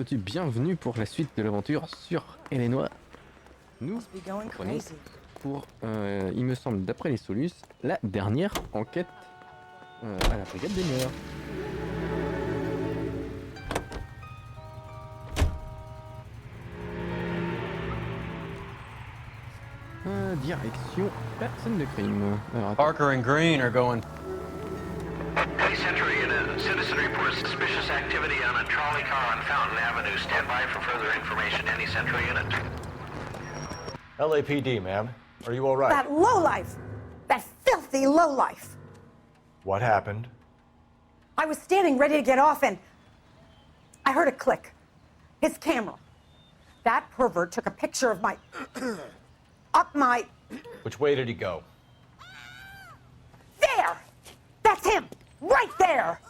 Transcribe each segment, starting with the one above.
souhaite bienvenue pour la suite de l'aventure sur Noire. Nous prenons pour, il me semble, d'après les Solus, la dernière enquête à la brigade des Noires. Direction la scène de crime. Alors, Parker and Green are going. Hey, Century, a citizen reports suspicious activity on a trolley car on Fountain Avenue. Stand by for further information. Any Century unit? LAPD, ma'am. Are you all right? That lowlife! That filthy lowlife! What happened? I was standing ready to get off and I heard a click. His camera. That pervert took a picture of my... up my... Which way did he go? There! That's him! Right there!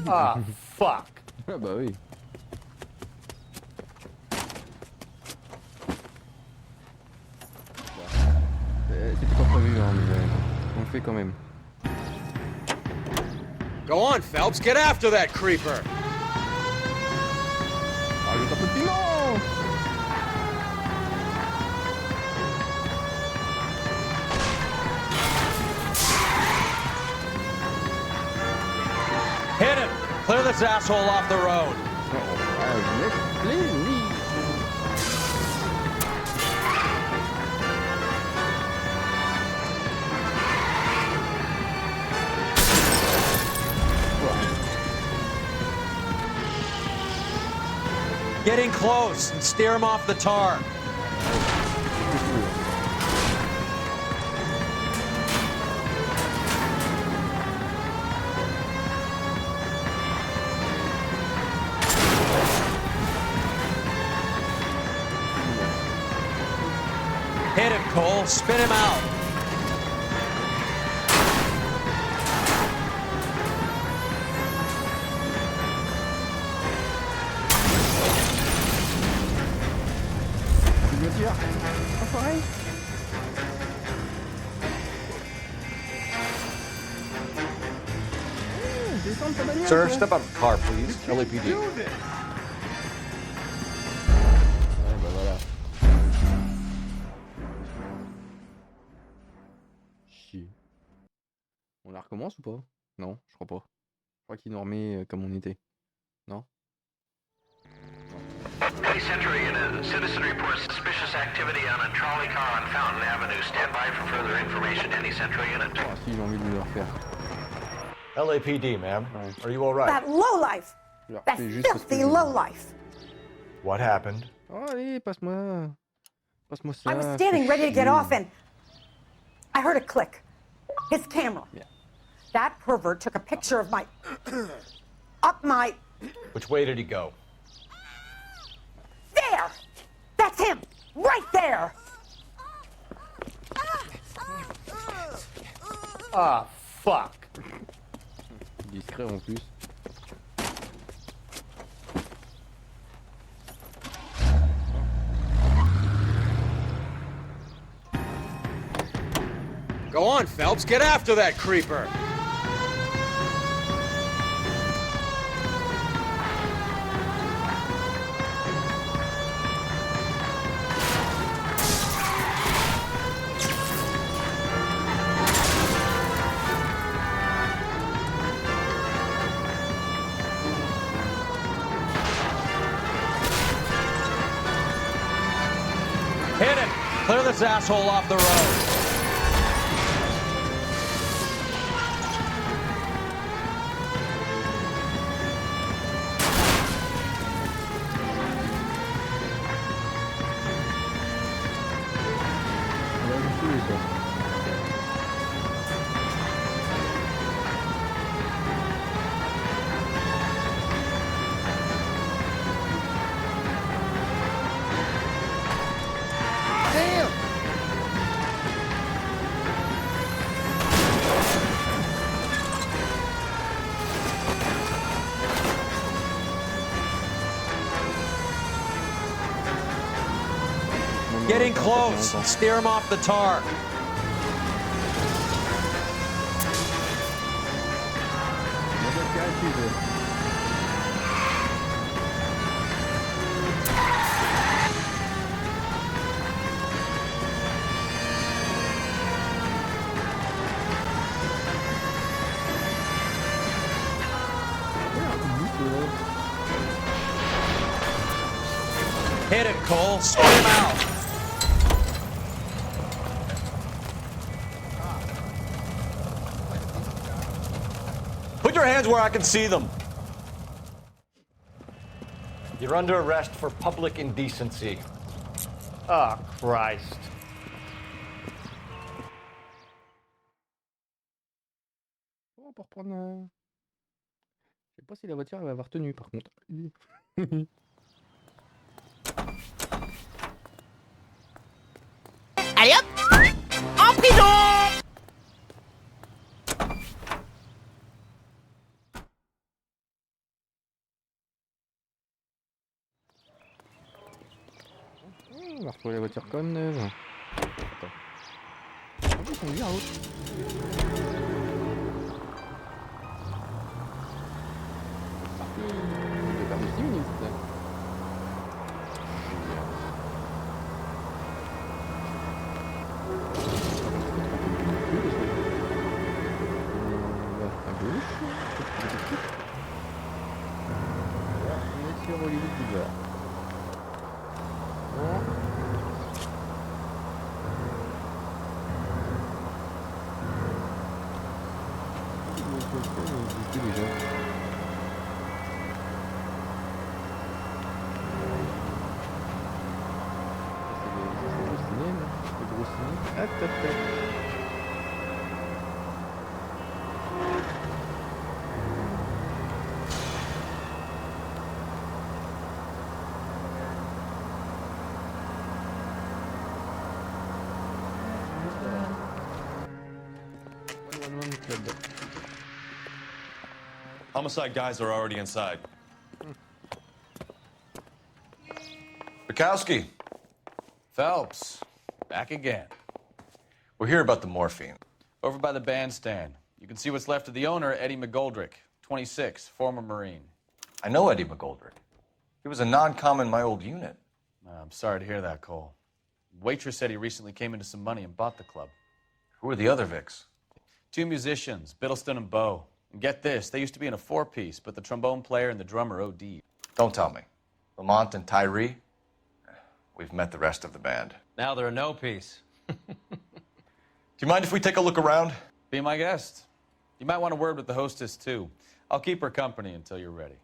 Ah, fuck. ah bah oui. C'était pas prévu, hein, mais on le fait quand même. Go on, Phelps, get after that creeper! Rajoute un peu de piment! Hit him! Clear this asshole off the road! Avec plaisir! Get in close and steer him off the tar. Hit him, Cole. Spin him out. Sir, step out of the car, please. LAPD. Ouais, bah voilà. Chier. On la recommence ou pas? Non, je crois pas. Je crois qu'il nous remet comme on était. Non? Hey, Century, a citizen reports suspicious activity on a trolley car on Fountain Avenue. Stand by for further information. Any Century unit? Ah si, j'ai envie de le refaire. LAPD, ma'am. Ouais. Are you all right? That lowlife! Je le That refais juste parce que filthy lowlife! What happened? Oh, allez, passe-moi. Passe-moi ça. I was standing ready to get off and I heard a click. His camera. Yeah. That pervert took a picture of my... up my... Which way did he go? There! That's him! Right there! Ah, fuck. Discret en plus. Go on, Phelps, get after that creeper! Hit him! Clear this asshole off the road! On va le tuer, ça. Get in close and steer him off the tar. On va se cacher. Hit it, Cole. Sort him out. Put your hands where I can see them. You're under arrest for public indecency. Oh, Christ. On peut reprendre. Je sais pas si la voiture elle va avoir tenu par contre. Allez hop, en prison. On va retrouver la voiture comme neuve. Attends. En plus, on vire en haut. On va perdre 6 minutes là. On va à gauche. On est sur Hollywood Boulevard. Homicide guys are already inside. Bukowski. Phelps, back again. We're here about the morphine. Over by the bandstand. You can see what's left of the owner, Eddie McGoldrick, 26, former Marine. I know Eddie McGoldrick. He was a non-com in my old unit. I'm sorry to hear that, Cole. Waitress said he recently came into some money and bought the club. Who are the other Vics? 2 musicians, Biddleston and Bow. And get this, they used to be in a 4-piece, but the trombone player and the drummer OD'd. Don't tell me. Lamont and Tyree? We've met the rest of the band. Now they're a no-piece. Do you mind if we take a look around? Be my guest. You might want a word with the hostess, too. I'll keep her company until you're ready.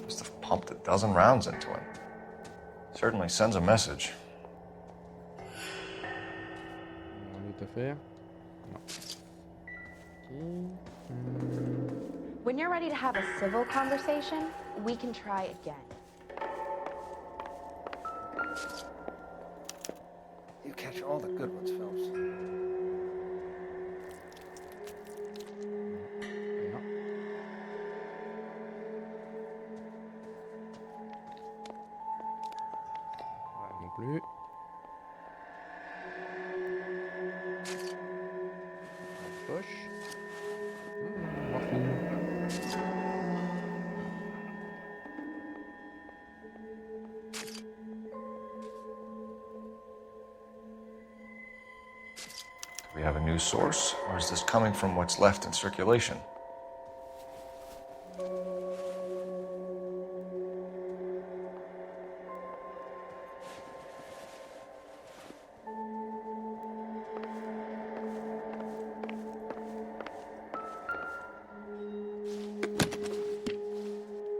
Must have pumped a dozen rounds into him. Certainly sends a message. À faire. When you're ready to have a civil conversation, we can try again. You catch all the good ones, Phelps. Non plus. Poche. Morphine. Do we have a new source, or is this coming from what's left in circulation?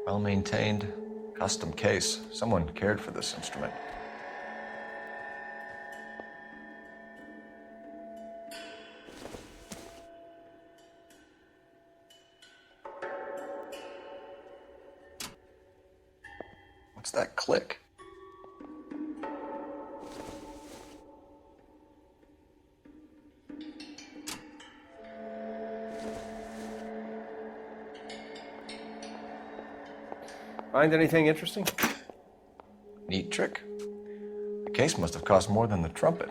Well-maintained, custom case. Someone cared for this instrument. What's that click? Find anything interesting? Neat trick. The case must have cost more than the trumpet.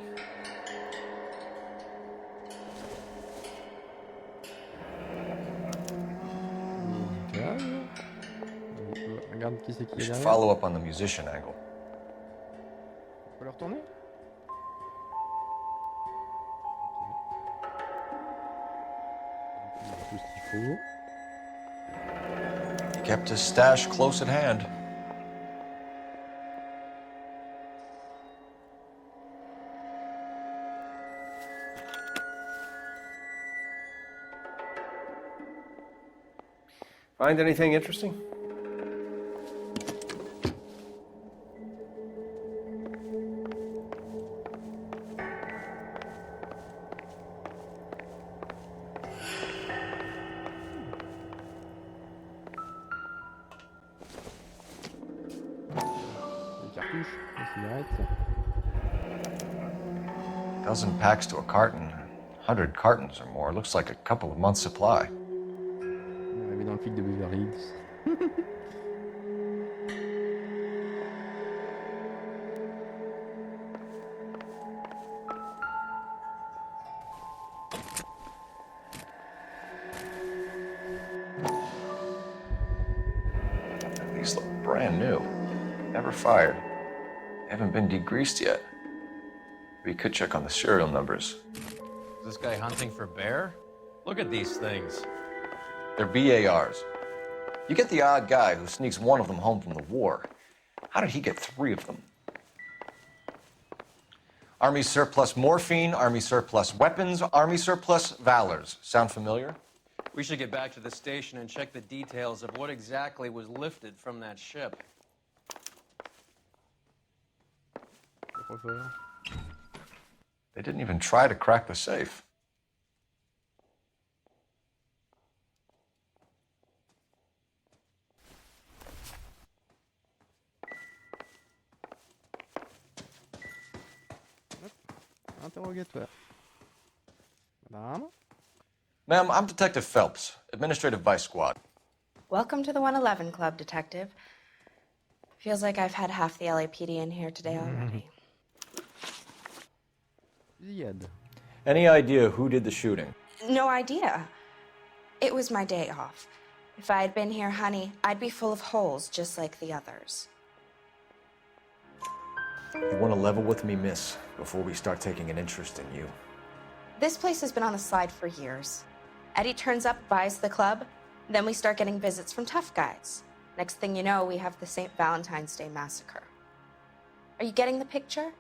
regarde qui c'est qui We est should derrière. follow up on the musician angle. On peut le retourner. Ok. Tout ce qu'il faut. He kept his stash close at hand. Find anything interesting? Des cartouches, des cigarettes. Dozen packs to a carton. 100 cartons or more. Looks like a couple of months' supply. On est arrivé dans le flic de Beverly Hills. These look brand new. Never fired. They haven't been degreased yet. We could check on the serial numbers. Is this guy hunting for bear? Look at these things. They're BARs. You get the odd guy who sneaks one of them home from the war. How did he get 3 of them? Army surplus morphine, Army surplus weapons, Army surplus valors. Sound familiar? We should get back to the station and check the details of what exactly was lifted from that ship. Coffre-fort. They didn't even try to crack the safe. Interrogatoire. Madame. Ma'am, I'm Detective Phelps, Administrative Vice Squad. Welcome to the 111 Club, Detective. Feels like I've had half the LAPD in here today already. Fusillade. Any idea who did the shooting? No idea. It was my day off. If I had been here, honey, I'd be full of holes just like the others. You want to level with me, miss, before we start taking an interest in you. This place has been on the slide for years. Eddie turns up, buys the club, then we start getting visits from tough guys. Next thing you know, we have the St. Valentine's Day massacre. Are you getting the picture?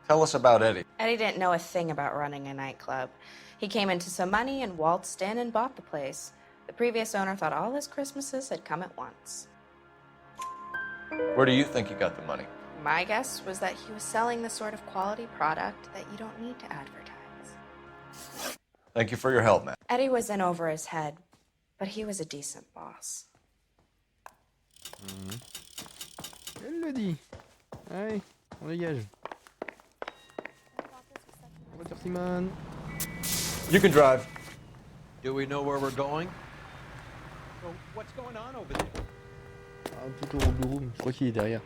Tell us about Eddie. Eddie didn't know a thing about running a nightclub. He came into some money and waltzed in and bought the place. The previous owner thought all his Christmases had come at once. Where do you think he got the money? My guess was that he was selling the sort of quality product that you don't need to advertise. Thank you for your help, ma'am. Eddie was in over his head, but he was a decent boss. Elle le dit. Allez, on dégage. En voiture, Simone. You can drive. Do we know where we're going? So what's going on over there? Un petit tour au Blue Room. Je crois qu'il est derrière.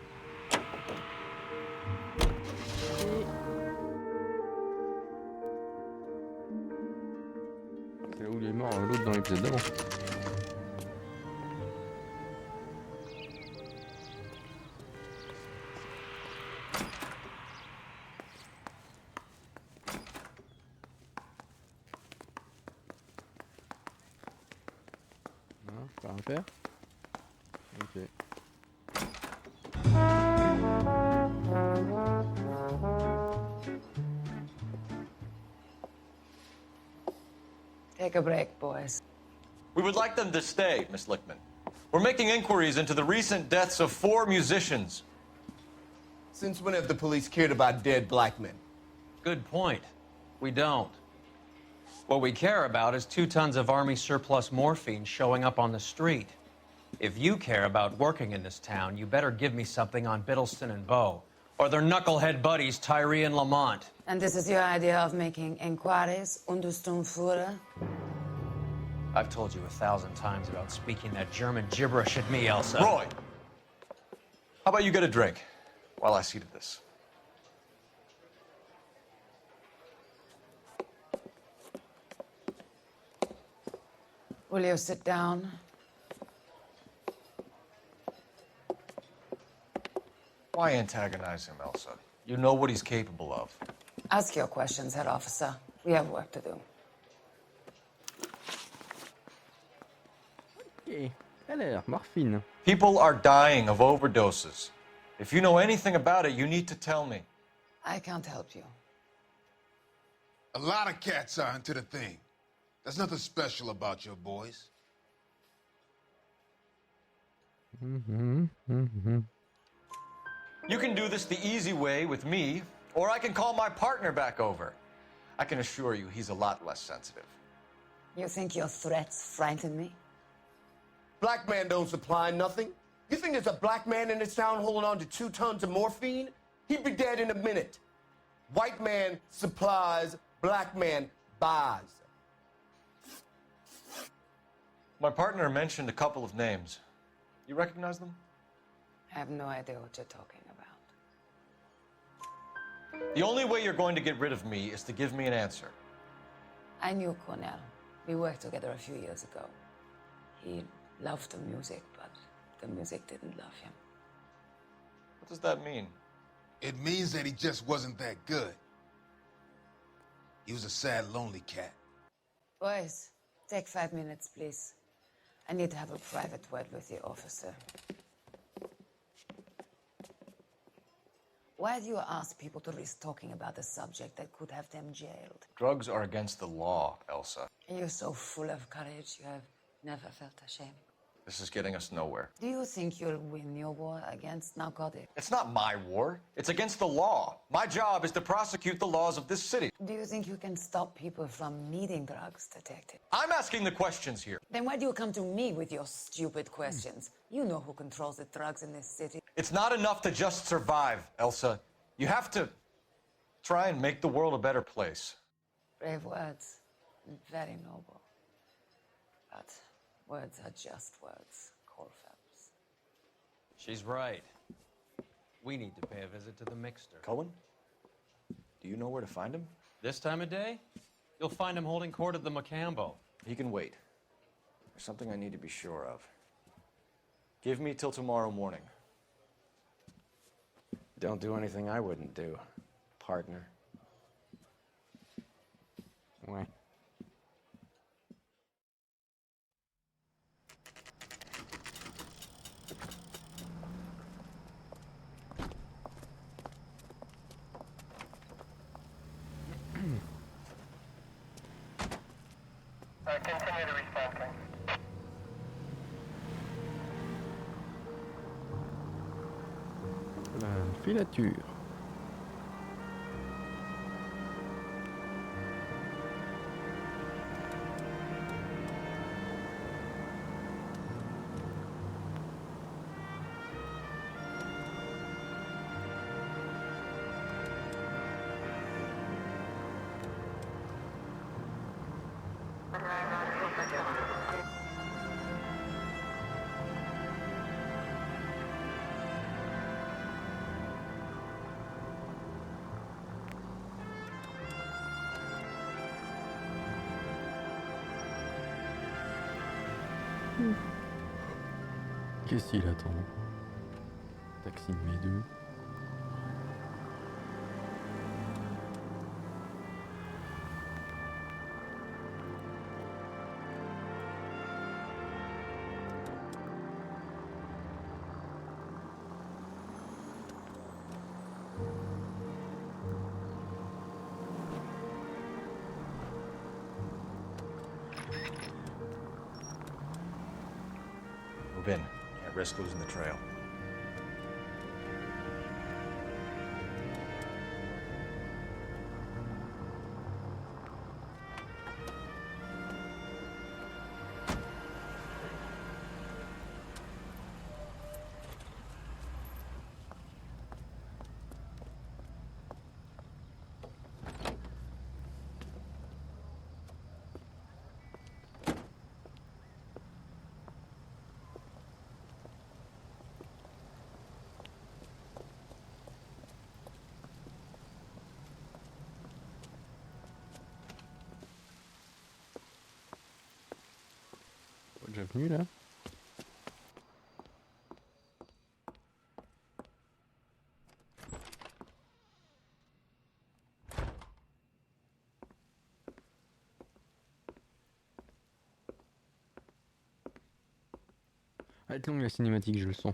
C'est là où il est mort l'autre dans l'épisode d'avant. Non, je peux rien faire. Ok. Take a break, boys. We would like them to stay, Miss Lickman. We're making inquiries into the recent deaths of 4 musicians. Since when have the police cared about dead black men? Good point. We don't. What we care about is 2 tons of Army surplus morphine showing up on the street. If you care about working in this town, you better give me something on Biddleston and Bow, or their knucklehead buddies Tyree and Lamont. And this is your idea of making inquiries under Sturmführer? I've told you 1,000 times about speaking that German gibberish at me, Elsa. Roy, how about you get a drink while I see to this? Will you sit down? Why antagonize him, Elsa? You know what he's capable of. Ask your questions, head officer. We have work to do. Ok. Alors, morphine. People are dying of overdoses. If you know anything about it, you need to tell me. I can't help you. A lot of cats are into the thing. There's nothing special about your boys. You can do this the easy way with me, or I can call my partner back over. I can assure you he's a lot less sensitive. You think your threats frighten me? Black man don't supply nothing. You think there's a black man in this town holding on to 2 tons of morphine? He'd be dead in a minute. White man supplies, black man buys. My partner mentioned a couple of names. You recognize them? I have no idea what you're talking about. The only way you're going to get rid of me is to give me an answer. I knew Cornell. We worked together a few years ago. He loved the music, but the music didn't love him. What does that mean? It means that he just wasn't that good. He was a sad, lonely cat. Boys, take 5 minutes, please. I need to have a private word with the officer. Why do you ask people to risk talking about a subject that could have them jailed? Drugs are against the law, Elsa. You're so full of courage, you have never felt ashamed. This is getting us nowhere. Do you think you'll win your war against narcotics? It's not my war. It's against the law. My job is to prosecute the laws of this city. Do you think you can stop people from needing drugs, detective? I'm asking the questions here. Then why do you come to me with your stupid questions? You know who controls the drugs in this city. It's not enough to just survive, Elsa. You have to try and make the world a better place. Brave words, and very noble. But words are just words, Corphelps. She's right. We need to pay a visit to the mixer. Cohen? Do you know where to find him? This time of day, you'll find him holding court at the Macambo. He can wait. There's something I need to be sure of. Give me till tomorrow morning. Don't do anything I wouldn't do, partner. Ouais. Continue to respond. La filature. Qu'est-ce qu'il attend? Taxi numéro 2. Move in. Can't risk losing the trail. Déjà venu là. va être longue la cinématique, je le sens.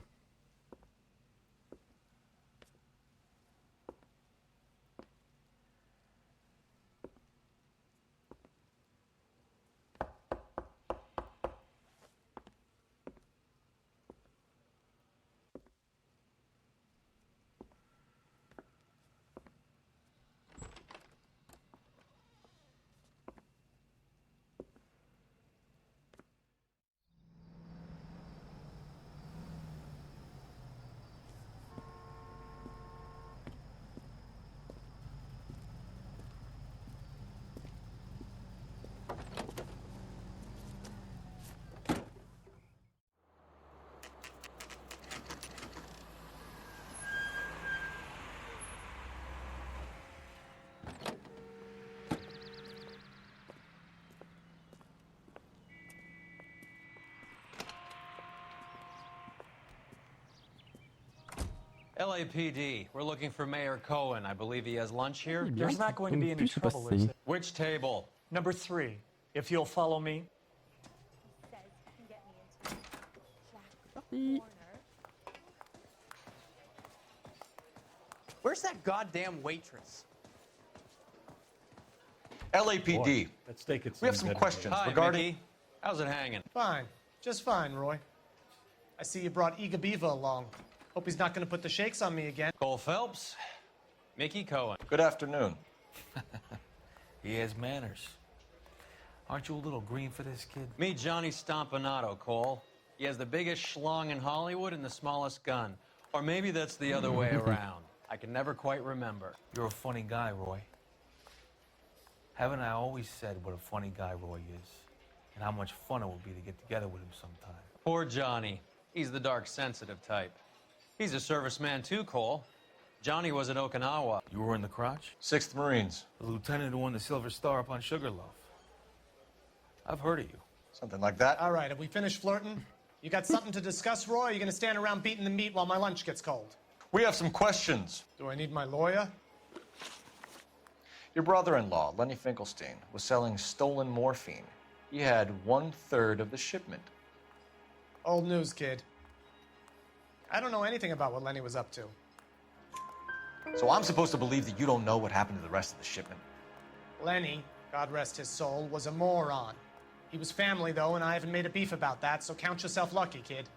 LAPD, we're looking for Mayor Cohen. I believe he has lunch here. There's not going to be any trouble, is there? Which table? Number 3, if you'll follow me. Where's that goddamn waitress? LAPD. Let's take it. We have some questions Hi, regarding... Mickey. How's it hanging? Fine. Just fine, Roy. I see you brought Iga Beaver along. Hope he's not going to put the shakes on me again. Cole Phelps, Mickey Cohen. Good afternoon. He has manners. Aren't you a little green for this kid? Meet Johnny Stompanato, Cole. He has the biggest schlong in Hollywood and the smallest gun. Or maybe that's the other way around. I can never quite remember. You're a funny guy, Roy. Haven't I always said what a funny guy Roy is? And how much fun it would be to get together with him sometime? Poor Johnny. He's the dark, sensitive type. He's a serviceman too, Cole. Johnny was at Okinawa. You were in the crotch? 6th Marines. The lieutenant who won the Silver Star up on Sugarloaf. I've heard of you. Something like that. All right, have we finished flirting? You got something to discuss, Roy? Or are you going to stand around beating the meat while my lunch gets cold? We have some questions. Do I need my lawyer? Your brother-in-law, Lenny Finkelstein, was selling stolen morphine. He had 1/3 of the shipment. Old news, kid. I don't know anything about what Lenny was up to. So I'm supposed to believe that you don't know what happened to the rest of the shipment? Lenny, God rest his soul, was a moron. He was family, though, and I haven't made a beef about that, so count yourself lucky, kid.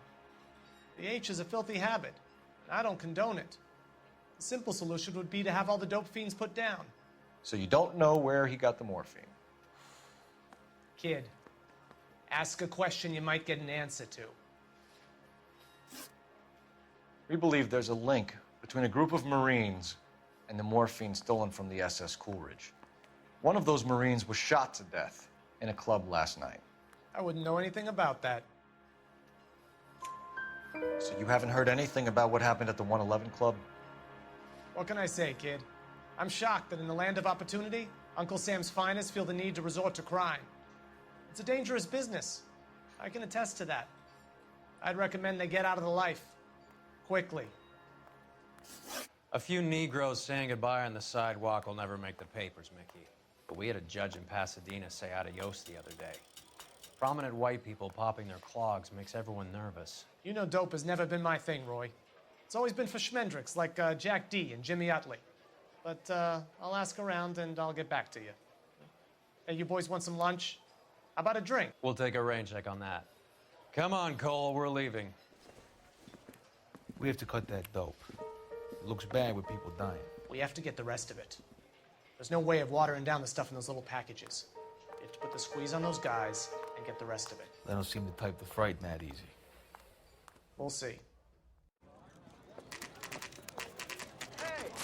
The H is a filthy habit, and I don't condone it. The simple solution would be to have all the dope fiends put down. So you don't know where he got the morphine? Kid, ask a question you might get an answer to. We believe there's a link between a group of Marines and the morphine stolen from the SS Coolidge. One of those Marines was shot to death in a club last night. I wouldn't know anything about that. So you haven't heard anything about what happened at the 111 Club? What can I say, kid? I'm shocked that in the land of opportunity, Uncle Sam's finest feel the need to resort to crime. It's a dangerous business. I can attest to that. I'd recommend they get out of the life. Quickly. A few Negroes saying goodbye on the sidewalk will never make the papers, Mickey. But we had a judge in Pasadena say adios the other day. Prominent white people popping their clogs makes everyone nervous. You know dope has never been my thing, Roy. It's always been for schmendricks like Jack D. and Jimmy Utley. But I'll ask around and I'll get back to you. Hey, you boys want some lunch? How about a drink? We'll take a rain check on that. Come on, Cole, we're leaving. We have to cut that dope. It looks bad with people dying. We have to get the rest of it. There's no way of watering down the stuff in those little packages. You have to put the squeeze on those guys and get the rest of it. They don't seem the type to frighten that easy. We'll see.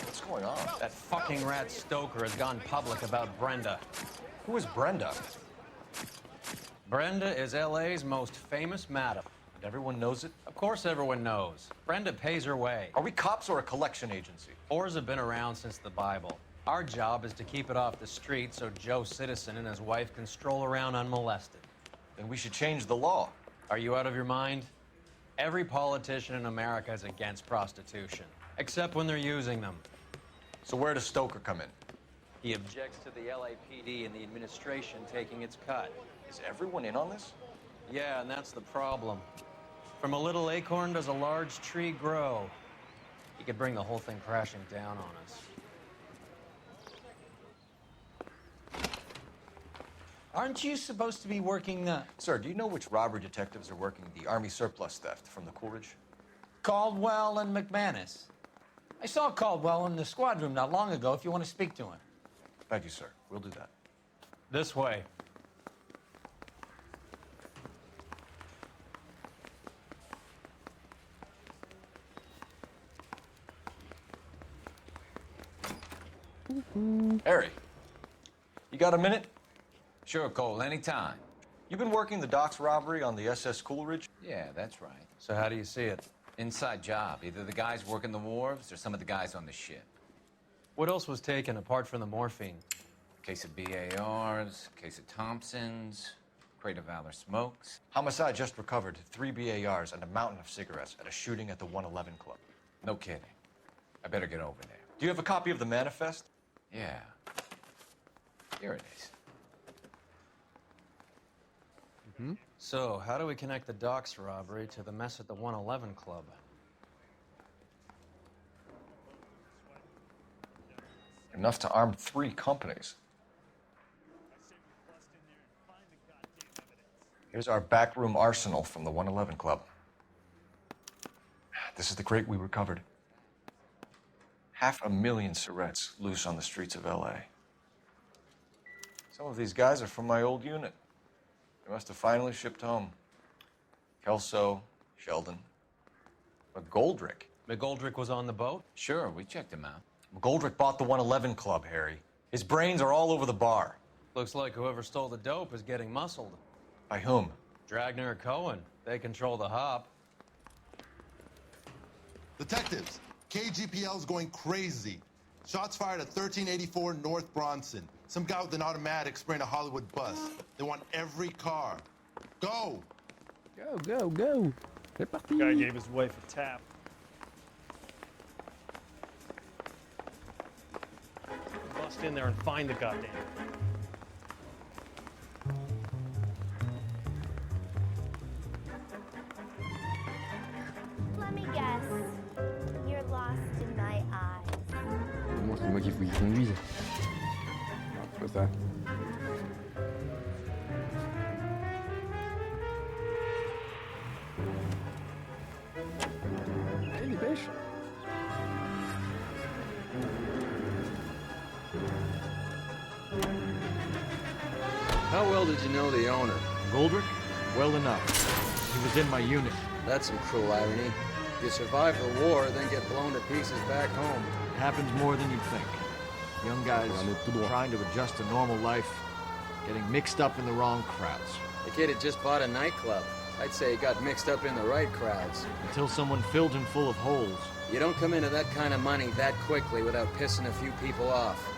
What's going on? That fucking rat Stoker has gone public about Brenda. Who is Brenda? Brenda is LA's most famous madam. And everyone knows it? Of course everyone knows. Brenda pays her way. Are we cops or a collection agency? Whores have been around since the Bible. Our job is to keep it off the street so Joe Citizen and his wife can stroll around unmolested. Then we should change the law. Are you out of your mind? Every politician in America is against prostitution, except when they're using them. So where does Stoker come in? He objects to the LAPD and the administration taking its cut. Is everyone in on this? Yeah, and that's the problem. From a little acorn does a large tree grow. He could bring the whole thing crashing down on us. Aren't you supposed to be working Sir, do you know which robbery detectives are working the Army surplus theft from the Coolidge? Caldwell and McManus. I saw Caldwell in the squad room not long ago if you want to speak to him. Thank you, sir. We'll do that. This way. Harry, you got a minute? Sure, Cole, anytime. You've been working the docks robbery on the SS Coolidge? Yeah, that's right. So how do you see it? Inside job. Either the guys working the wharves or some of the guys on the ship. What else was taken apart from the morphine? Case of BARs, case of Thompsons, crate of Valor smokes. Homicide just recovered 3 BARs and a mountain of cigarettes at a shooting at the 111 Club. No kidding. I better get over there. Do you have a copy of the manifest? Yeah. Here it is. So, how do we connect the docks robbery to the mess at the 111 Club? Enough to arm 3 companies. Here's our backroom arsenal from the 111 Club. This is the crate we recovered. 500,000 cigarettes loose on the streets of LA. Some of these guys are from my old unit. They must have finally shipped home. Kelso, Sheldon, McGoldrick. McGoldrick was on the boat? Sure, we checked him out. McGoldrick bought the 111 Club, Harry. His brains are all over the bar. Looks like whoever stole the dope is getting muscled. By whom? Dragner or Cohen. They control the hop. Detectives, KGPL's going crazy. Shots fired at 1384 North Bronson. Some guy with an automatic spraying a Hollywood bus. They want every car. Go! Go, go, go! C'est parti! Guy gave his wife a tap. Bust in there and find the goddamn. Let me guess. You're lost in my eyes. Moi, c'est moi qu'il faut qu'ils conduisent. Non, c'est pas ça. Allez, dépêche! How well did you know the owner? Goldrick? Well enough. He was in my unit. That's some cruel irony. You survive the war, then get blown to pieces back home. It happens more than you'd think. Young guys trying to adjust to normal life, getting mixed up in the wrong crowds. The kid had just bought a nightclub. I'd say he got mixed up in the right crowds. Until someone filled him full of holes. You don't come into that kind of money that quickly without pissing a few people off.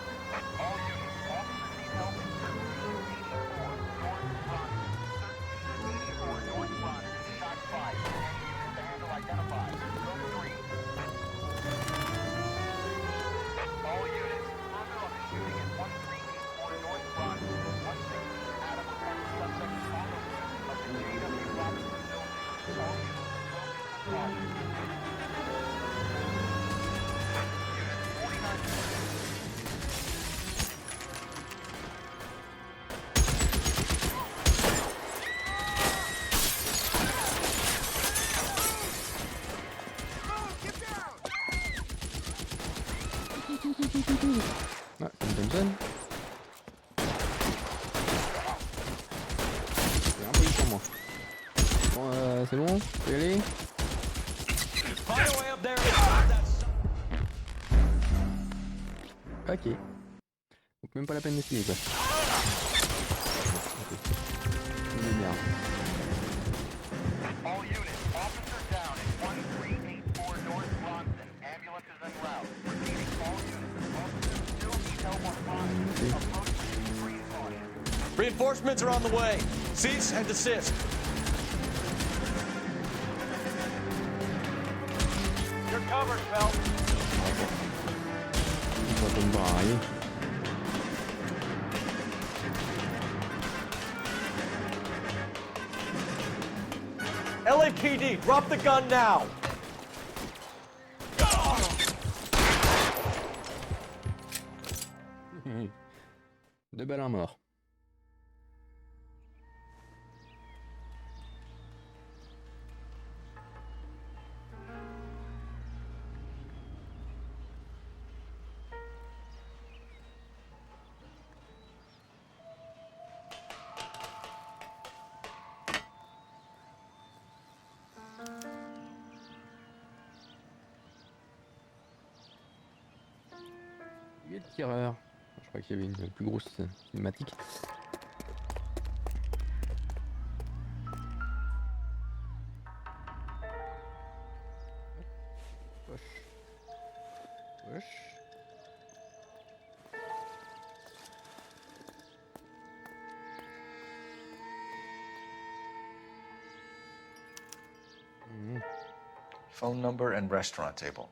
Ah, Johnson. C'est un peu pour moi. Bon, c'est bon, je peux y aller. Ok. Donc même pas la peine d'essayer quoi. Ok. On est bien. Reinforcements are on the way. Cease and desist. You're covered, Phil. On va tomber à rien. LAPD, drop the gun now! Deux balles à mort. Il y a le tireur. Je crois qu'il y avait une plus grosse cinématique. Wesh. Wesh. Phone number and restaurant table.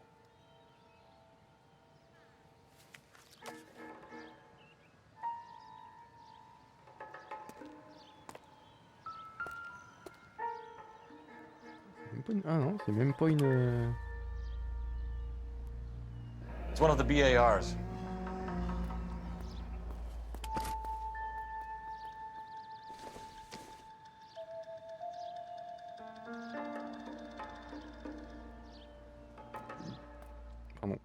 Ah non, c'est même pas une... It's one of the BARs. Pardon.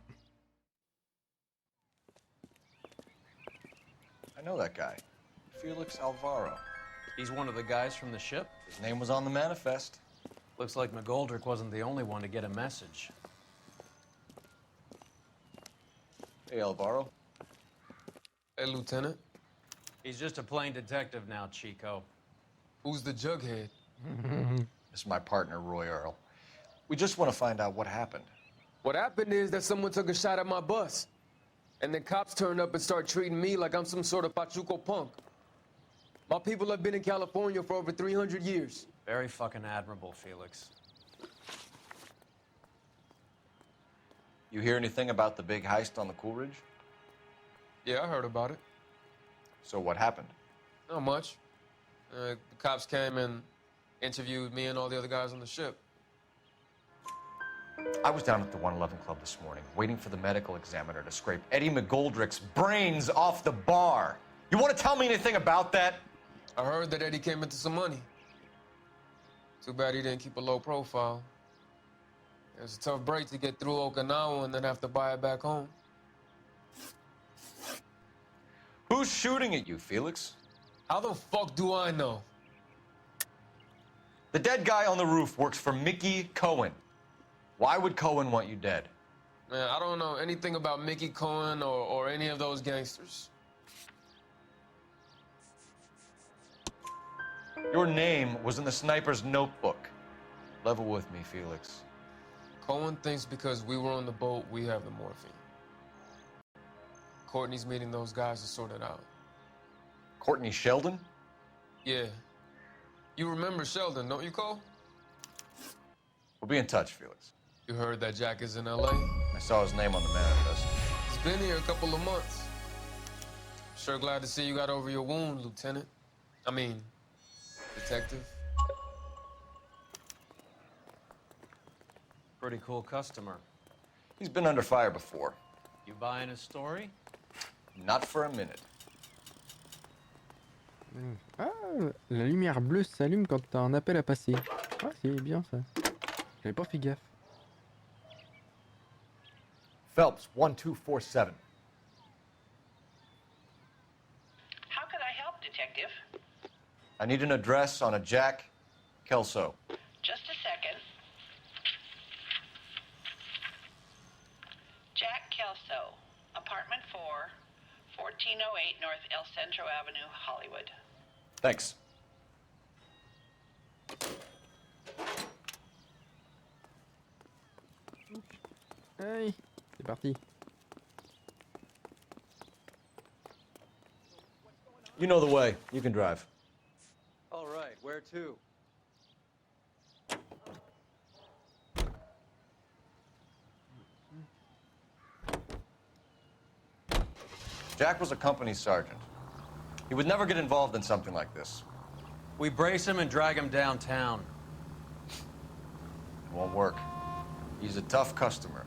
I know that guy. Felix Alvaro. He's one of the guys from the ship? His name was on the manifest. Looks like McGoldrick wasn't the only one to get a message. Hey, Alvaro. Hey, Lieutenant. He's just a plain detective now, Chico. Who's the jughead? This is my partner, Roy Earl. We just want to find out what happened. What happened is that someone took a shot at my bus. And then cops turned up and started treating me like I'm some sort of Pachuco punk. My people have been in California for over 300 years. Very fucking admirable, Felix. You hear anything about the big heist on the Coolidge? Yeah, I heard about it. So what happened? Not much. The cops came and interviewed me and all the other guys on the ship. I was down at the 111 Club this morning, waiting for the medical examiner to scrape Eddie McGoldrick's brains off the bar. You want to tell me anything about that? I heard that Eddie came into some money. Too bad he didn't keep a low profile. It was a tough break to get through Okinawa and then have to buy it back home. Who's shooting at you, Felix? How the fuck do I know? The dead guy on the roof works for Mickey Cohen. Why would Cohen want you dead? Man, I don't know anything about Mickey Cohen or any of those gangsters. Your name was in the sniper's notebook. Level with me, Felix. Cohen thinks because we were on the boat, we have the morphine. Courtney's meeting those guys to sort it out. Courtney Sheldon? Yeah. You remember Sheldon, don't you, Cole? We'll be in touch, Felix. You heard that Jack is in L.A.? I saw his name on the manifest. He's been here a couple of months. Sure glad to see you got over your wound, Lieutenant. I mean, Detective. Pretty cool customer. He's been under fire before. You buying his story? Not for a minute. Ah, la lumière bleue s'allume quand t'as un appel à passer. Ah, c'est bien ça. J'avais pas fait gaffe. Phelps, 1247. How can I help, Detective? I need an address on a Jack Kelso. Just a second. Jack Kelso, apartment 4, 1408 North El Centro Avenue, Hollywood. Thanks. Hey, c'est parti. You know the way. You can drive. All right, where to? Jack was a company sergeant. He would never get involved in something like this. We brace him and drag him downtown. Won't work. He's a tough customer.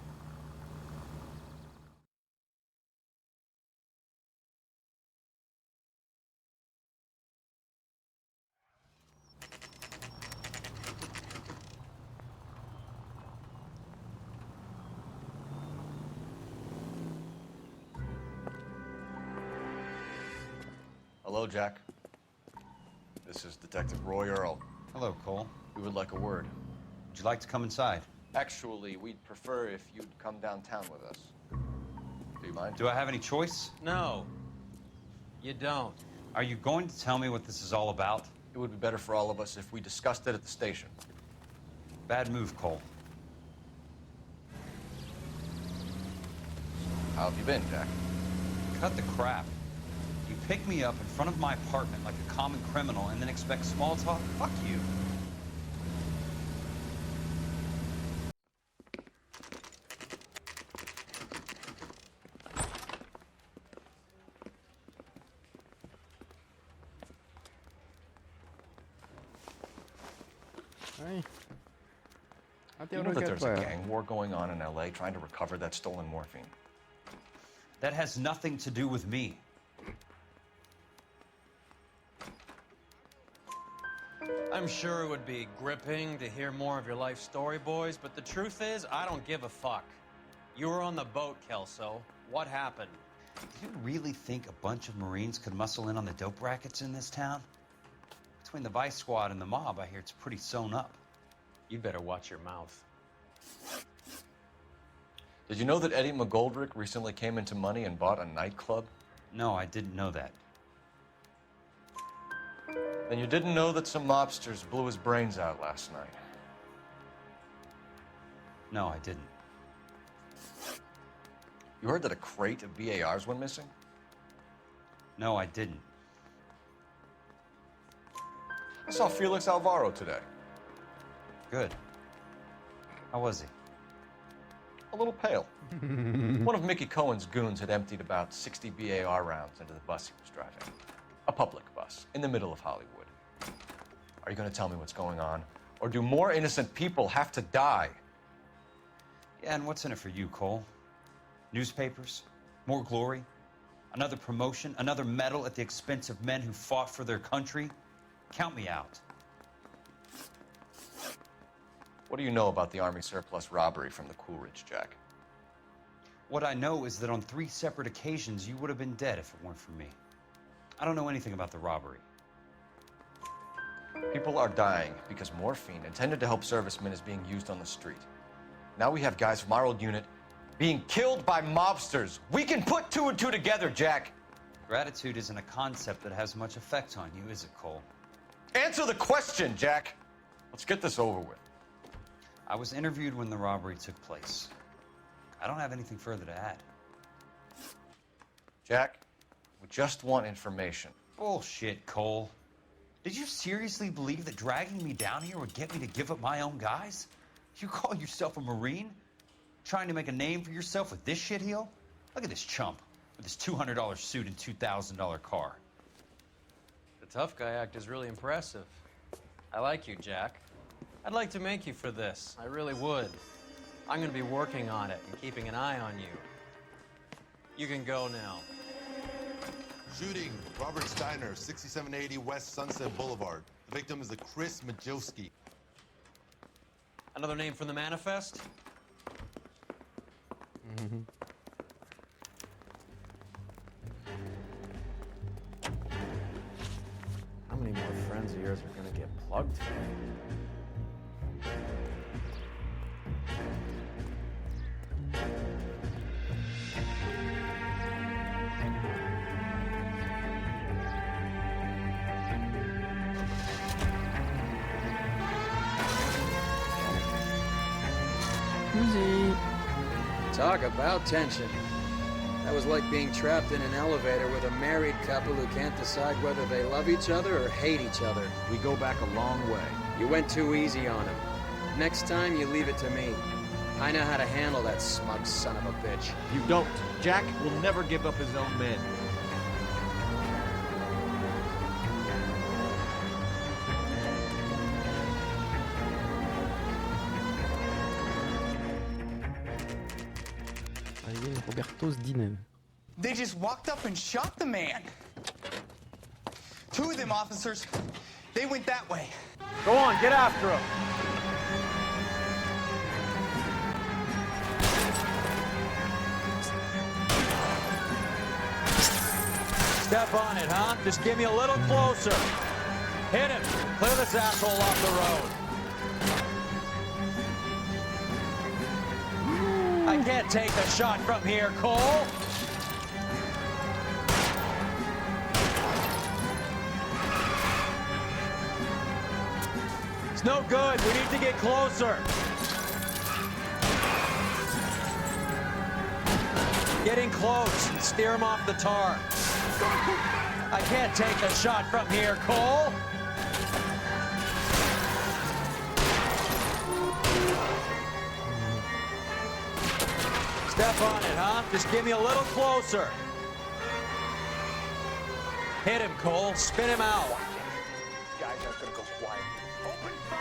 Hello, Jack. This is Detective Roy Earl. Hello, Cole. We would like a word. Would you like to come inside? Actually, we'd prefer if you'd come downtown with us. Do you mind? Do I have any choice? No, you don't. Are you going to tell me what this is all about? It would be better for all of us if we discussed it at the station. Bad move, Cole. How have you been, Jack? Cut the crap. You pick me up in front of my apartment like a common criminal and then expect small talk? Fuck you. You know that there's a gang war going on in LA trying to recover that stolen morphine? That has nothing to do with me. I'm sure it would be gripping to hear more of your life story, boys, but the truth is, I don't give a fuck. You were on the boat, Kelso. What happened? Do you really think a bunch of Marines could muscle in on the dope rackets in this town? Between the Vice Squad and the mob, I hear it's pretty sewn up. You better watch your mouth. Did you know that Eddie McGoldrick recently came into money and bought a nightclub? No, I didn't know that. And you didn't know that some mobsters blew his brains out last night? No, I didn't. You heard that a crate of BARs went missing? No, I didn't. I saw Felix Alvaro today. Good. How was he? A little pale. One of Mickey Cohen's goons had emptied about 60 BAR rounds into the bus he was driving. A public bus, in the middle of Hollywood. Are you going to tell me what's going on? Or do more innocent people have to die? Yeah, and what's in it for you, Cole? Newspapers? More glory? Another promotion? Another medal at the expense of men who fought for their country? Count me out. What do you know about the Army surplus robbery from the Coolidge, Jack? What I know is that on 3 separate occasions, you would have been dead if it weren't for me. I don't know anything about the robbery. People are dying because morphine intended to help servicemen is being used on the street. Now we have guys from our old unit being killed by mobsters. We can put 2 and 2 together, Jack. Gratitude isn't a concept that has much effect on you, is it, Cole? Answer the question, Jack. Let's get this over with. I was interviewed when the robbery took place. I don't have anything further to add. Jack, we just want information. Bullshit, Cole. Did you seriously believe that dragging me down here would get me to give up my own guys? You call yourself a Marine? Trying to make a name for yourself with this shitheel? Look at this chump with his $200 suit and $2,000 car. The tough guy act is really impressive. I like you, Jack. I'd like to make you for this. I really would. I'm going to be working on it and keeping an eye on you. You can go now. Shooting, Robert Steiner, 6780 West Sunset Boulevard. The victim is a Chris Majowski. Another name from the manifest? How many more friends of yours are gonna get plugged today? Easy. Talk about tension. That was like being trapped in an elevator with a married couple who can't decide whether they love each other or hate each other. We go back a long way. You went too easy on him. Next time, you leave it to me. I know how to handle that smug son of a bitch. You don't. Jack will never give up his own men. Roberto's Diner. They just walked up and shot the man. Two of them officers, they went that way. Go on, get after him. Step on it, huh? Just give me a little closer. Hit him. Clear this asshole off the road. I can't take the shot from here, Cole. It's no good. We need to get closer. Getting close. Steer him off the tar. I can't take the shot from here, Cole. Step on it, huh? Just give me a little closer. Hit him, Cole. Spin him out. Guys aren't gonna go quiet. Open fire!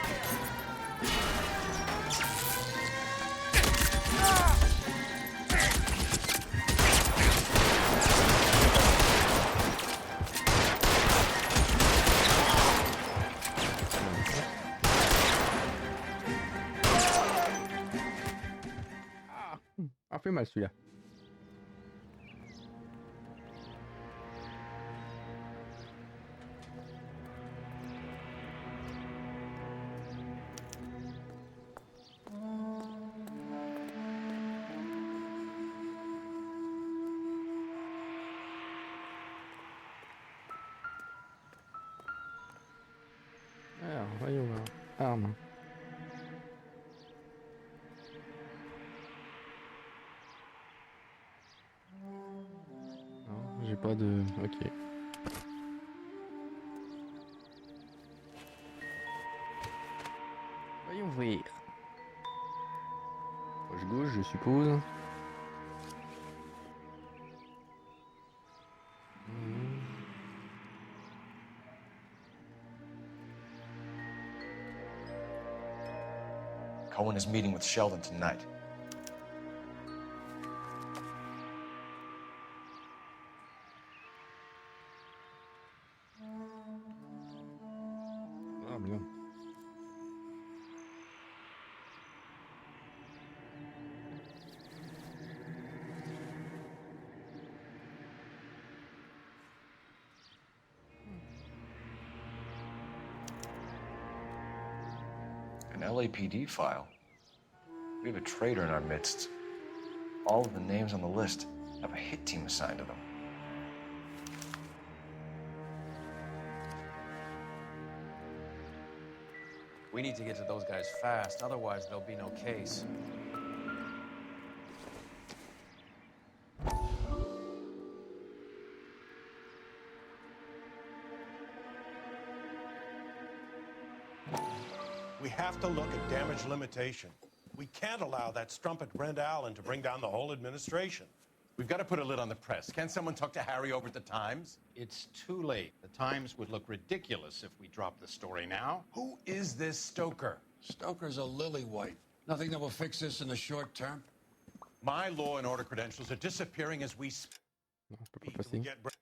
Ah, fait mal celui-là. Alors, voyons voir. Arme. Non, j'ai pas de... Ok. Voyons voir. Gauche, je suppose. Cohen is meeting with Sheldon tonight. Ah, bien. An LAPD file. We have a traitor in our midst. All of the names on the list have a hit team assigned to them. We need to get to those guys fast, otherwise there'll be no case. We have to look at damage limitation. We can't allow that strumpet Brenda Allen to bring down the whole administration. We've got to put a lid on the press. Can't someone talk to Harry over at the Times? It's too late. The Times would look ridiculous if we dropped the story now. Who is this Stoker? Stoker's a lily-white. Nothing that will fix this in the short term. My law and order credentials are disappearing as we speak. Non, je peux pas passer. Get Brenda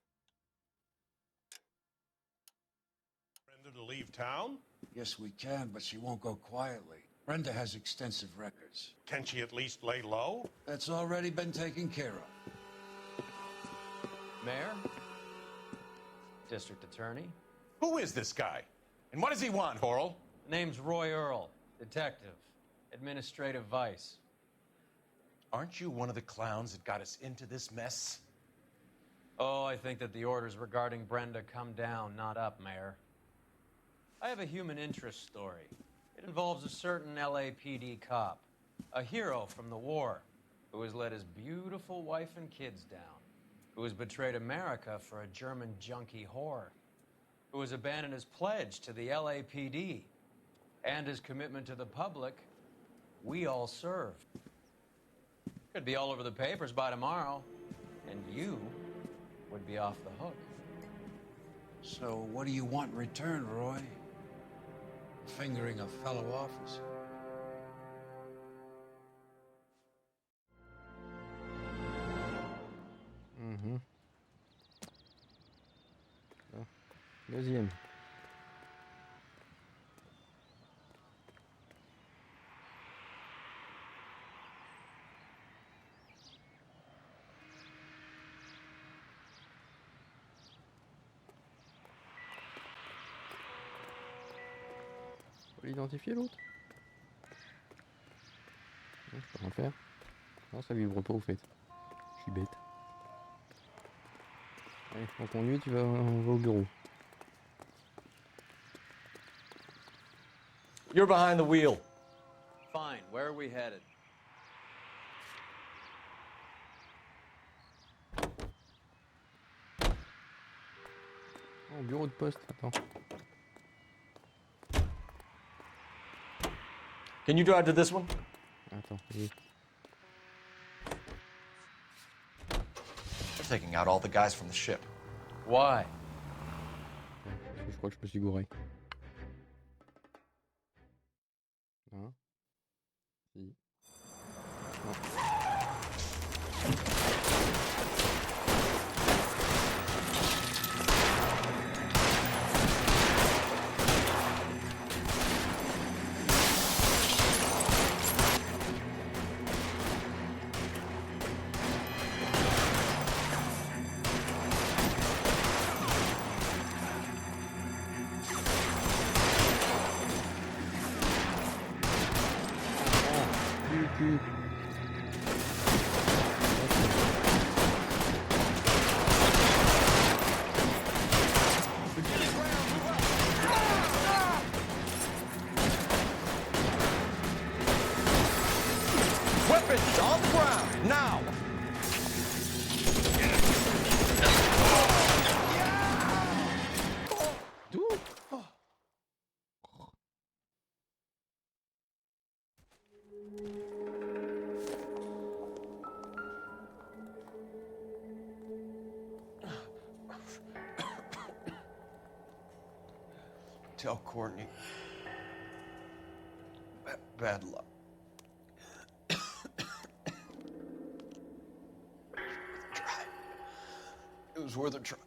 to leave town? Yes, we can, but she won't go quietly. Brenda has extensive records. Can she at least lay low? That's already been taken care of. Mayor? District Attorney? Who is this guy? And what does he want, Horrell? Name's Roy Earl, detective, administrative vice. Aren't you one of the clowns that got us into this mess? Oh, I think that the orders regarding Brenda come down, not up, Mayor. I have a human interest story. It involves a certain LAPD cop, a hero from the war, who has let his beautiful wife and kids down, who has betrayed America for a German junkie whore, who has abandoned his pledge to the LAPD and his commitment to the public we all serve. Could be all over the papers by tomorrow, and you would be off the hook. So what do you want in return, Roy? Fingering a fellow officer. Deuxième. Faut l'identifier l'autre. Non, je peux rien faire. Non, ça vibre pas au fait. Je suis bête. Allez, on conduit, on va au bureau. You're behind the wheel. Fine, where are we headed? Oh, bureau de poste, attends. Can you drive to this one? Attends, oui. They're taking out all the guys from the ship. Why? Je crois que je me suis gouré. Hein? Si. Non. Weapons on the ground, now! Tell Courtney. Bad luck. It was worth a try.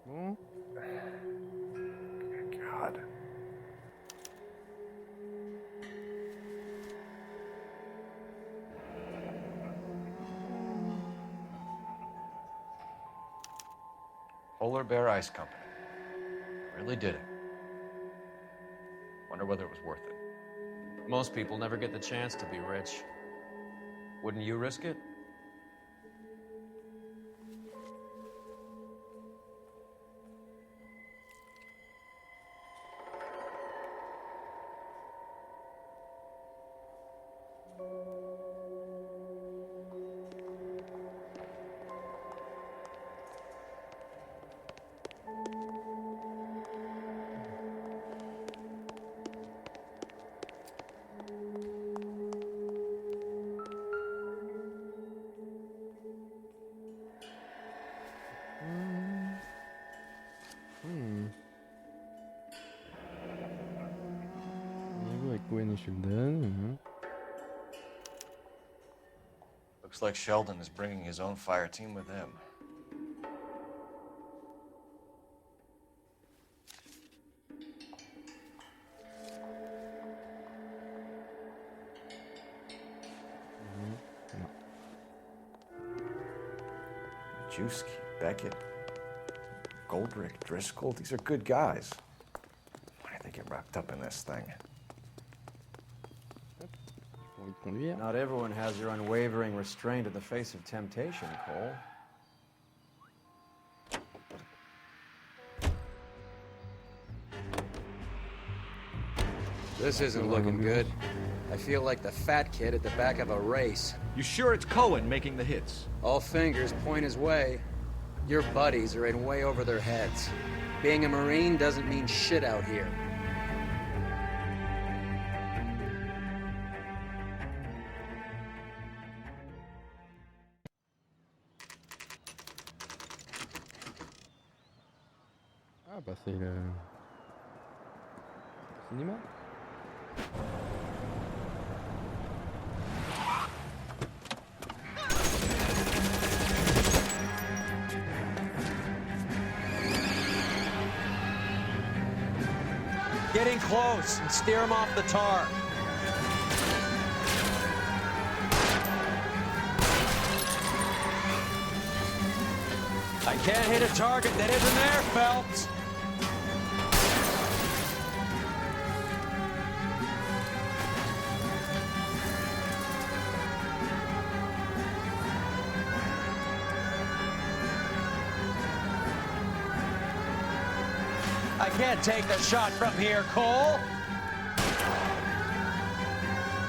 Bon. God. Polar Bear Ice Company. Really did it. Wonder whether it was worth it. Most people never get the chance to be rich. Wouldn't you risk it? Looks like Sheldon is bringing his own fire team with him. Juski, Beckett, Goldrick, Driscoll, these are good guys. Why did they get wrapped up in this thing? Not everyone has your unwavering restraint in the face of temptation, Cole. This isn't looking good. I feel like the fat kid at the back of a race. You sure it's Cohen making the hits? All fingers point his way. Your buddies are in way over their heads. Being a Marine doesn't mean shit out here. Ah bah c'est le cinéma. getting close and steer him off the tar. I can't hit a target that isn't there, Phelps. I can't take the shot from here, Cole.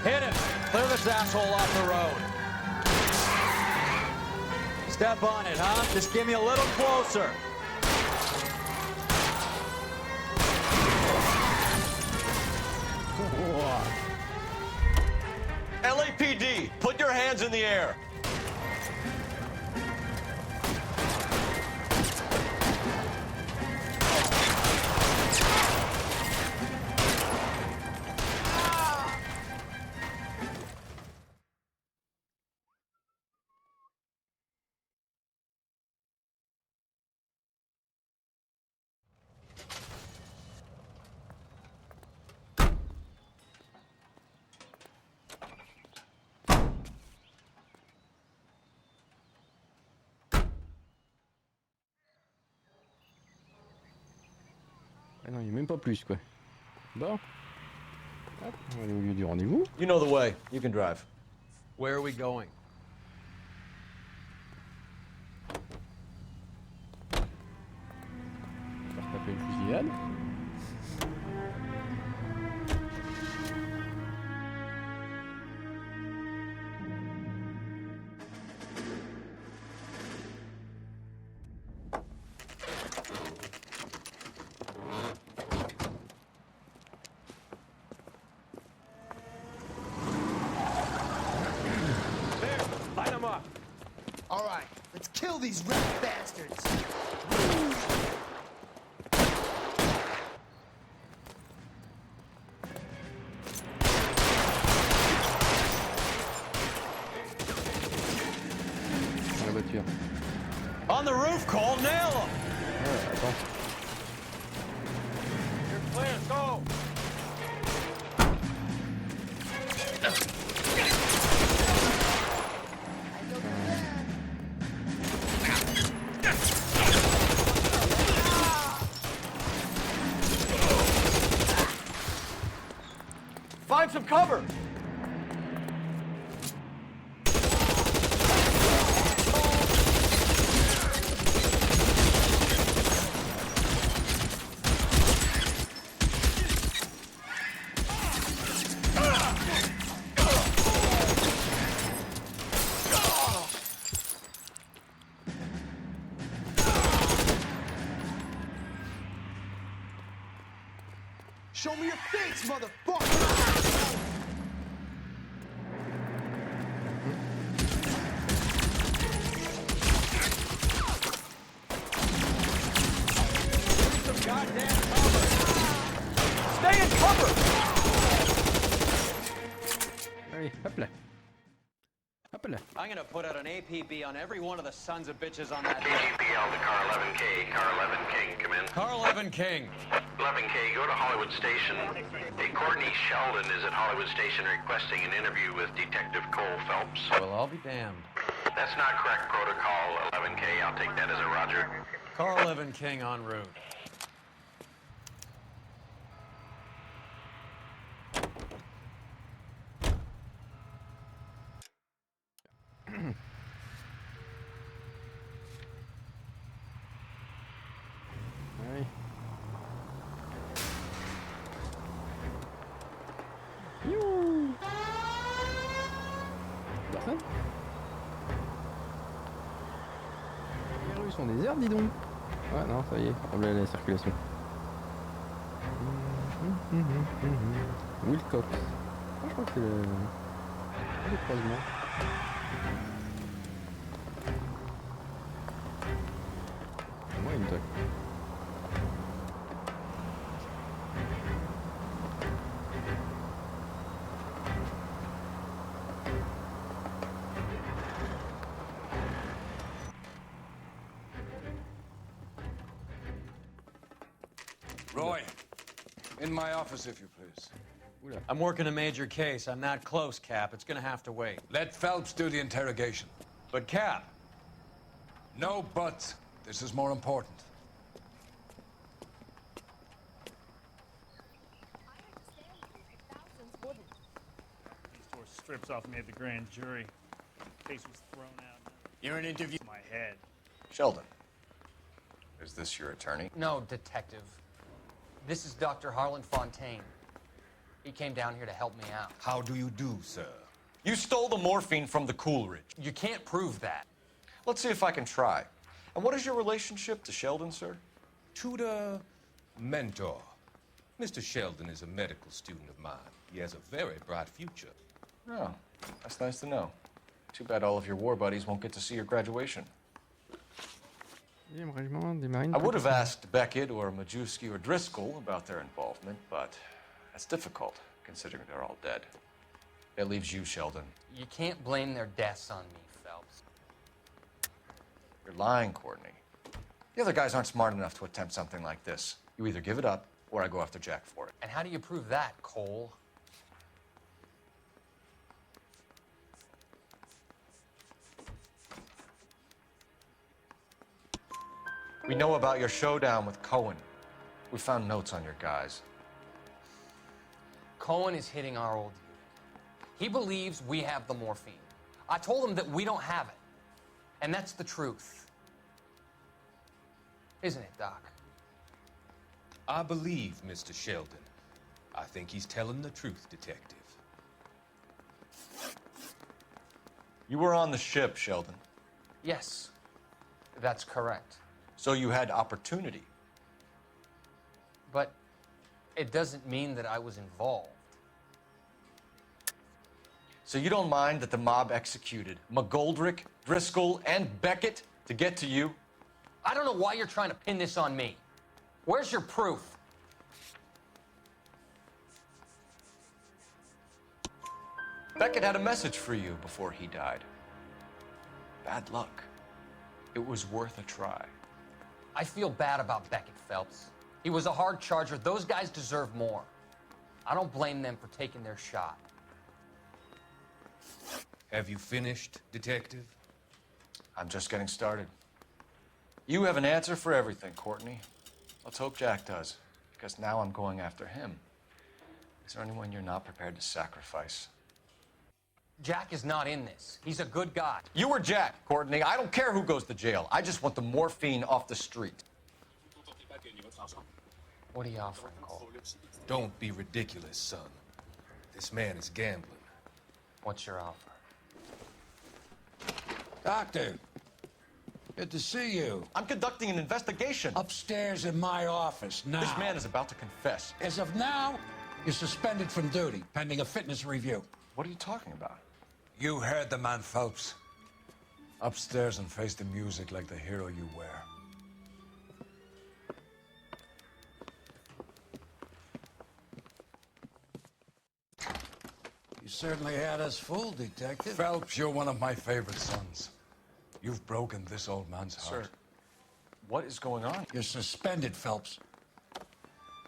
Hit him. Clear this asshole off the road. Step on it, huh? Just give me a little closer. LAPD, put your hands in the air. Ah non, il n'y a même pas plus quoi. Bon. Hop, on va aller au lieu du rendez-vous. You know the way. You can drive. Where are we going? On va se taper une fusillade. All right, let's kill these rat bastards. La voiture. On the roof, Cole, nail him. Attends. You're clear, go. Find some cover! Show me your face, motherfucker! Some goddamn cover. Stay in cover! Allez, hop là. Hop là. I'm gonna put out an APB on every one of the sons of bitches on that. APL to car 11K. Car 11 King, come in. Car 11 King. 11K, go to Hollywood Station. Hey, Courtney Sheldon is at Hollywood Station requesting an interview with Detective Cole Phelps. Well, I'll be damned. That's not correct protocol, 11K. I'll take that as a roger. Car 11 King en route. Ouais. Youhou. Personne. Les rues sont désertes, dis donc. Ouais, non, ça y est, problème à la circulation. Wilcox. Ah, je crois que c'est le croisement. Moi, une toque. Roy, In my office, if you please. I'm working a major case. I'm not close, Cap. It's gonna have to wait. Let Phelps do the interrogation. But, Cap. No buts. This is more important. Strips off me at the grand jury. Case was thrown out. You're an interview. My head. Sheldon, is this your attorney? No, detective. This is Dr. Harlan Fontaine. He came down here to help me out. How do you do, sir? You stole the morphine from the Coolidge. You can't prove that. Let's see if I can try. And what is your relationship to Sheldon, sir? Tutor, mentor. Mr. Sheldon is a medical student of mine. He has a very bright future. Oh, that's nice to know. Too bad all of your war buddies won't get to see your graduation. I would have asked Beckett or Majewski or Driscoll about their involvement, but that's difficult, considering they're all dead. That leaves you, Sheldon. You can't blame their deaths on me, Phelps. You're lying, Courtney. The other guys aren't smart enough to attempt something like this. You either give it up, or I go after Jack for it. And how do you prove that, Cole? We know about your showdown with Cohen. We found notes on your guys. Cohen is hitting our old unit. He believes we have the morphine. I told him that we don't have it. And that's the truth. Isn't it, Doc? I believe Mr. Sheldon. I think he's telling the truth, detective. You were on the ship, Sheldon. Yes, that's correct. So you had opportunity. But it doesn't mean that I was involved. So you don't mind that the mob executed McGoldrick, Driscoll, and Beckett to get to you? I don't know why you're trying to pin this on me. Where's your proof? Beckett had a message for you before he died. Bad luck. It was worth a try. I feel bad about Beckett, Phelps. He was a hard charger. Those guys deserve more. I don't blame them for taking their shot. Have you finished, detective? I'm just getting started. You have an answer for everything, Courtney. Let's hope Jack does, because now I'm going after him. Is there anyone you're not prepared to sacrifice? Jack is not in this. He's a good guy. You were Jack, Courtney. I don't care who goes to jail. I just want the morphine off the street. What are you offering, Cole? Don't be ridiculous, son. This man is gambling. What's your offer? Doctor, good to see you. I'm conducting an investigation. Upstairs in my office now. This man is about to confess. As of now, you're suspended from duty, pending a fitness review. What are you talking about? You heard the man, Phelps. Upstairs and face the music like the hero you wear. You certainly had us fooled, Detective. Phelps, you're one of my favorite sons. You've broken this old man's heart. Sir, what is going on? You're suspended, Phelps.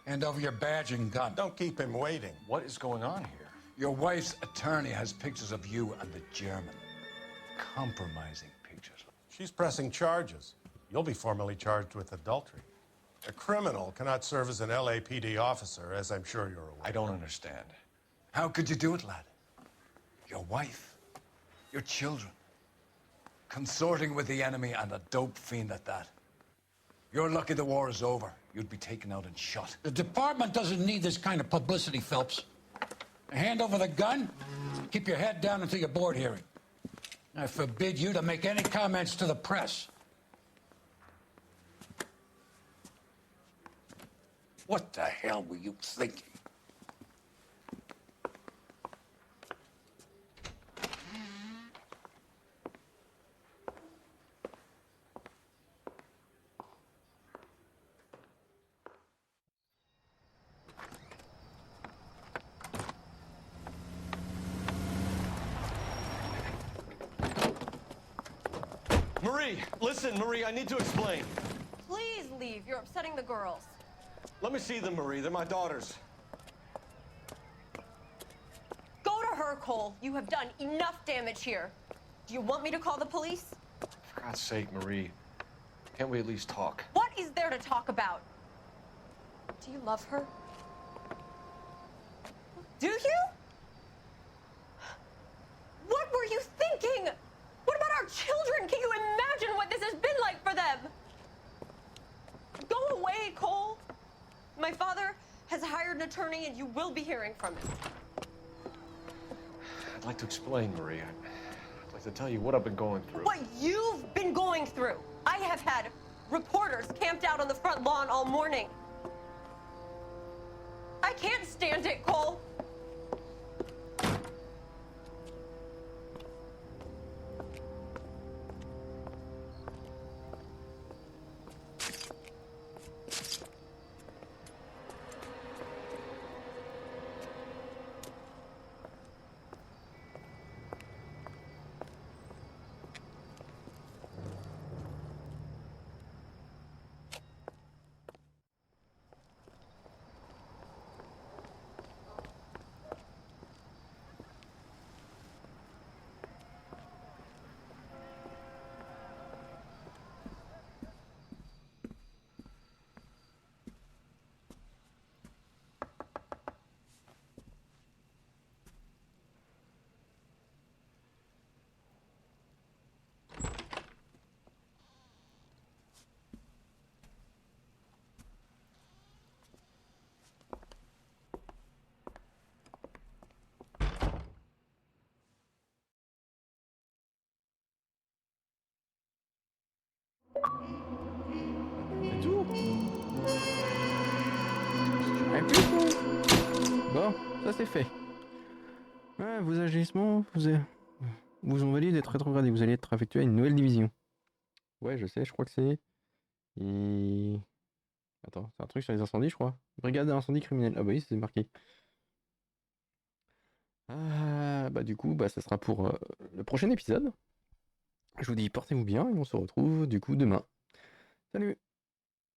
Hand over your badge and gun. Don't keep him waiting. What is going on here? Your wife's attorney has pictures of you and the German. Compromising pictures. She's pressing charges. You'll be formally charged with adultery. A criminal cannot serve as an LAPD officer, as I'm sure you're aware. I don't understand. How could you do it, lad? Your wife, your children, consorting with the enemy and a dope fiend at that. You're lucky the war is over. You'd be taken out and shot. The department doesn't need this kind of publicity, Phelps. Hand over the gun, keep your head down until your board hearing. I forbid you to make any comments to the press. What the hell were you thinking? Marie, listen, Marie, I need to explain. Please leave. You're upsetting the girls. Let me see them, Marie. They're my daughters. Go to her, Cole. You have done enough damage here. Do you want me to call the police? For God's sake, Marie. Can't we at least talk? What is there to talk about? Do you love her? Do you? What were you thinking? What about our children? Can you imagine what this has been like for them? Go away, Cole. My father has hired an attorney and you will be hearing from him. I'd like to explain, Marie. I'd like to tell you what I've been going through. What you've been going through. I have had reporters camped out on the front lawn all morning. I can't stand it, Cole. C'est tout. Et puis, bon, ça c'est fait. Ouais, vos agissements vous ont valu d'être rétrogradés. Vous allez être affectué à une nouvelle division. Ouais, je sais, je crois que c'est... Attends, c'est un truc sur les incendies, je crois. Brigade d'incendie criminel. Ah bah oui, c'est marqué. Ah, bah du coup, bah ça sera pour le prochain épisode. Je vous dis portez-vous bien et on se retrouve du coup demain. Salut!